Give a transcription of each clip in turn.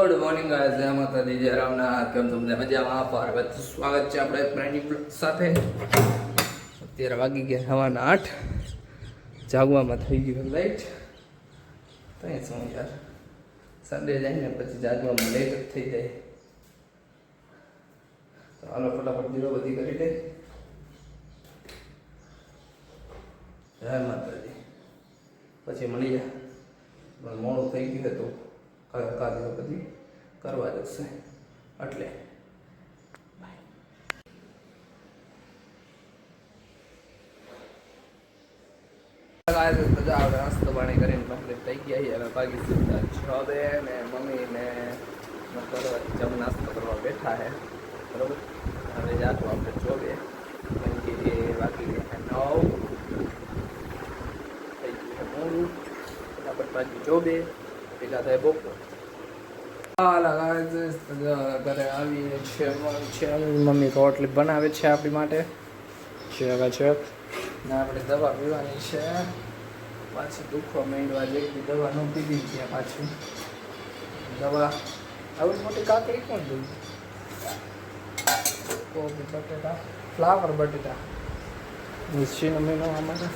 Good morning guys, જય માતાજી, જય રામનાથ. કેમ છો બધા? મજામાં? પાર્વત સ્વાગત છે આપણે બ્રાન્ડ બ્લોગ સાથે. અત્યારે વાગી ગયા સવારના 8. જાગવામાં થઈ ગયું લાઈટ. ત્યાં શું યાર, સન્ડે જાય ને પછી જાગવામાં લેટ જ થઈ જાય. તો હાલો ફટાફટ દીવો બધી કરી દે. જય માતાજી. પછી મળી જાય. મોડું થઈ ગયું હતું, કાલે બધી કરવા જશે એટલે આપણે નાસ્તો પાણી કરીને કમ્પ્લીટ થઈ ગયા છીએ. હવે ભાગી સીધા છોબે ને મમ્મી ને જમ નાસ્તો કરવા બેઠા છે. બરોબર, હવે જાતો આપણે ચોબે, કેમ કે બાકી 9 થઈ ગયું મોડું. ફટાફટ બાકી ચોબે ભેગા થાય બપોર. ઘરે આવીએ છે મમ્મી રોટલી બનાવે છે આપણી માટે છે ને આપણે દવા પીવાની છે. પાછી દુખવા માંડવા જેટલી દવા ન પીધી છે. પાછી દવા આવી મોટી કાકડી કોણ જોઈ? કોબી બટેટા, ફ્લાવર બટેટા નિશ્ચિત મહિનો અમારે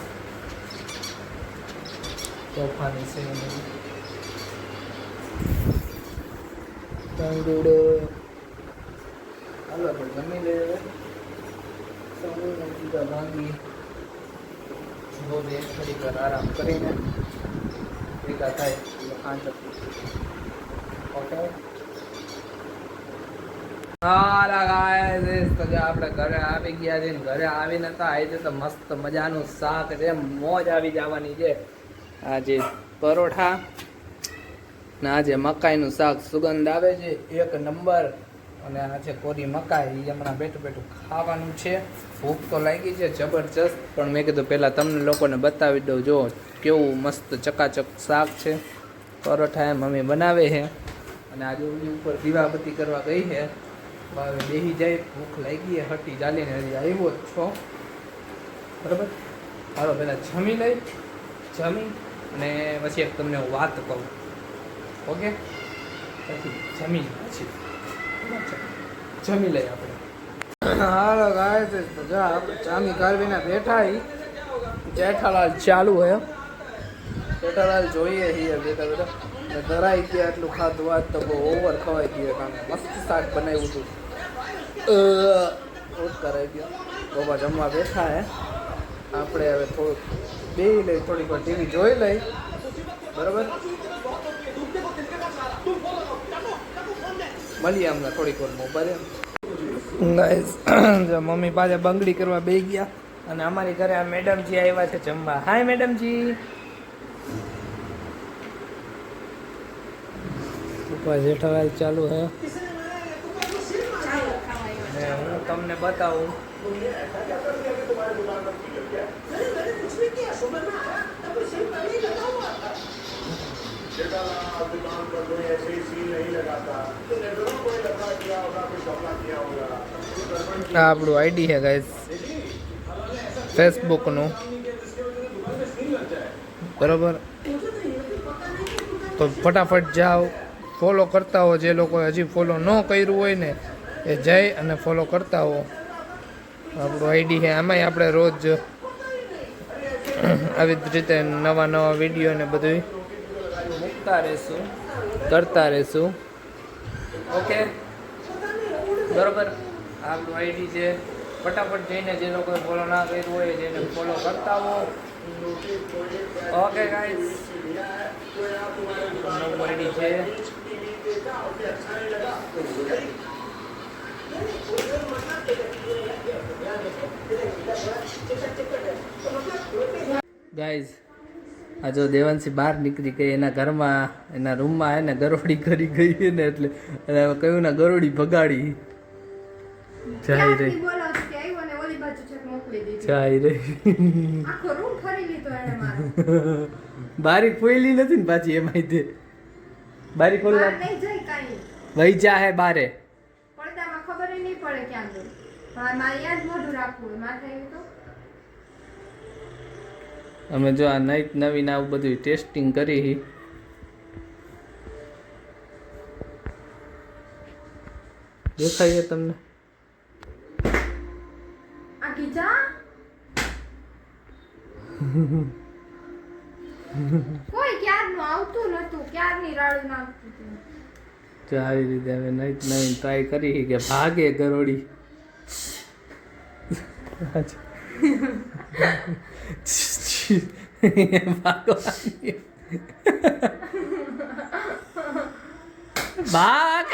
તોફાની છે. તંદુડો હાલો આપણે જમી લઈએ. સીધા ભાગી બે થોડીક વાર આરામ કરીને ભેગા થાય પાંચ. ઓકે, આપણે ઘરે આવી ગયા છે. ઘરે આવીને તો આજે તો મસ્ત મજાનું શાક છે, મોજ આવી જવાની છે. આજે પરોઠા ને આજે મકાઈનું શાક, સુગંધ આવે છે એક નંબર. અને આ છે કોરી મકાઈ, એ હમણાં બેઠું બેઠું ખાવાનું છે. ભૂખ તો લાગી છે જબરજસ્ત, પણ મેં કીધું પહેલાં તમને લોકોને બતાવી દઉં. જો કેવું મસ્ત ચકાચક શાક છે. પરોઠા એ મમ્મી બનાવે છે. અને આજે ઉપર દીવાબત્તી કરવા ગઈ છે. હવે બેસી જાય, ભૂખ લાગી છે, હટી ચાલીને હજી આવ્યો જ છો. બરાબર, હાલો પહેલાં જમી લઈ. જમી અને પછી એક તમને હું વાત કહું. ઓકે, પછી જમી પછી જમી લઈએ આપણે. હાલો ગાય તો જો આપણે ચામી કાઢવીને બેઠા. જેઠાલાલ ચાલુ હે. જેઠાલાલ જોઈએ છીએ બેઠા બેઠા. ધરાઈ ગયા એટલું ખાધું. આજ તો બહુ ઓવર ખવાઈ ગયું, કારણ મસ્ત શાક બનાવ્યું હતું. કરાઈ ગયો. બાબા જમવા બેઠા હે. આપણે હવે થોડુંક બેસી લઈ, થોડીક વાર ટીવી જોઈ લઈ. બરાબર, મળીએ અમને થોડીક વાર મોબાઈલ. મમ્મી પાસે બંગડી કરવા બે ગયા. અને અમારી ઘરે આ મેડમજી આવ્યા છે જમવા. હાય મેડમજી. ઉપર જેઠાલાલ ચાલુ હે. ને હું તમને બતાવું. આ આપણું આઈડી છે ગાઈસ, ફેસબુકનું. બરાબર, તો ફટાફટ જાઓ, ફોલો કરતા હો. જે લોકો હજી ફોલો ન કર્યું હોય ને એ જઈ અને ફોલો કરતા હો. આપણું આઈડી છે. આમાંય આપણે રોજ આવી જ રીતે નવા નવા વિડીયો ને બધું મૂકતા રહેશું, કરતા રહેશું. ઓકે, બરાબર, આપણું આઈડી છે. ફટાફટ જઈને જે લોકોએ ફોલો ના કર્યું હોય જેને ફોલો કરતા હો. ઓકે ગાઈસ, નવું આઈડી છે. ગાઈઝ, આ જો દેવાંશી બહાર નીકળી ગઈ. એના ઘરમાં, એના રૂમમાં એને ગરોડી કરી ગઈ ને, એટલે હવે કહ્યું ને ગરોડી ભગાડી. જાય રહી, જાય રહી. બારી ખોલી નથી ને પાછી એમાં તે બારી ખોલી વહી જા હે બારે. અમે જો આ નવીન આવું બધું ટેસ્ટિંગ કરી. દેખાય તમને? આખી ચા કોઈ ક્યારનું આવતું નતું, ક્યારની રાડું નાખતું હતું. તો આવી રીતે હવે નહીં નહીં ટ્રાય કરી કે ભાગે ગરોડી. ભાગવાની. ભાગ.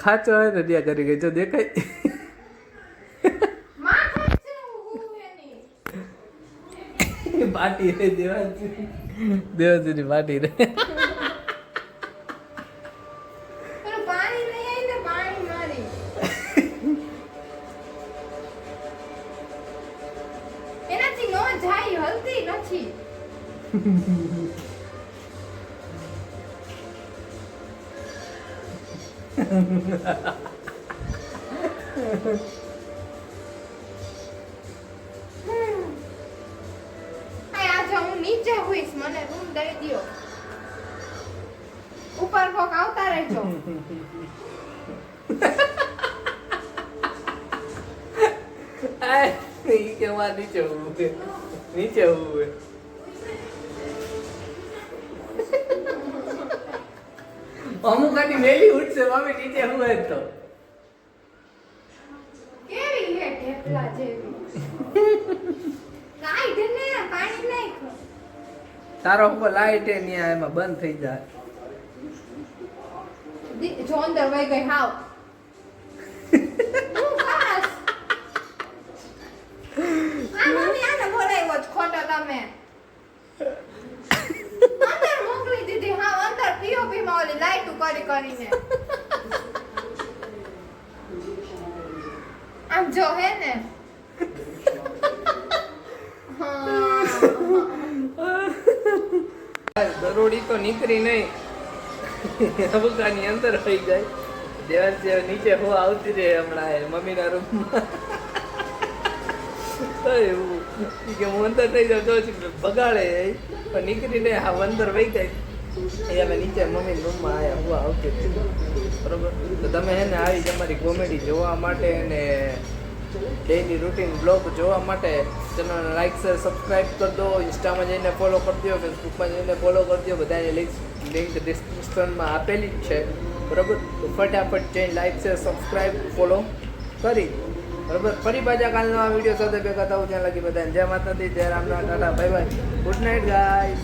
ખાચો હોય ને ત્યાં કરી ગઈ જો દેખાય. પાટી રે દેવાજી પાટી રે. એનાથી નો જાય, હલતી નથી. આજે હું નીચે હોઈશ, મને રૂમ દઈ દ્યો. ઉપર કોક આવતા રહેજો. કે નીચે ઉભે નીચે ઉભે. અમુક આની મેલી ઉઠશે મમ્મી નીચે હું તો કેવી હે ઢેફલા જેવી. લાઈટ ને પાણી નાખ. તારો ઉપર લાઈટ એ ન્યા એમાં બંધ થઈ જાય. જો અંદર વઈ ગઈ હાવ. હું ખાસ આ મમ્મી આને બોલાવ્યો જ ખોટો તમે. અંદર મોકલી દીધી હાવ અંદર પીઓપી માં ઓલી લાઈટ કરી કરીને. આમ જો હે ને દરોડી તો નીકળી નહીં. અબુકાની અંદર થઈ જાય. દેવાંશી નીચે હું આવતી રહે હમણાં મમ્મીના રૂમમાં. તો એવું કે હું અંદર થઈ જાઉં તો બગાડે પણ નીકળીને હા અંદર વહી ગઈ. એ અમે નીચે મમ્મી રૂમમાં આવ્યા હું આવતી હતી. બરોબર તો તમે હે ને આવી તમારી કોમેડી જોવા માટે અને ડેઈલી રૂટીન બ્લોગ જોવા માટે ચેનલને લાઈક શેર સબસ્ક્રાઈબ કરી દો. ઇન્સ્ટામાં જઈને ફોલો કરી દો, ફેસબુકમાં જઈને ફોલો કરી દો. બધાની લિંક ડિસ્ક્રિપ્શનમાં આપેલી જ છે. બરાબર તો ફટાફટ જઈને લાઈક શેર સબસ્ક્રાઈબ ફોલો કરી. બરાબર ફરી પાછા કાલના વિડીયો સાથે ભેગા થવું ત્યાં લગી બધાને જય માતાજી, જય Ram, Tata, bye bye, good night guys.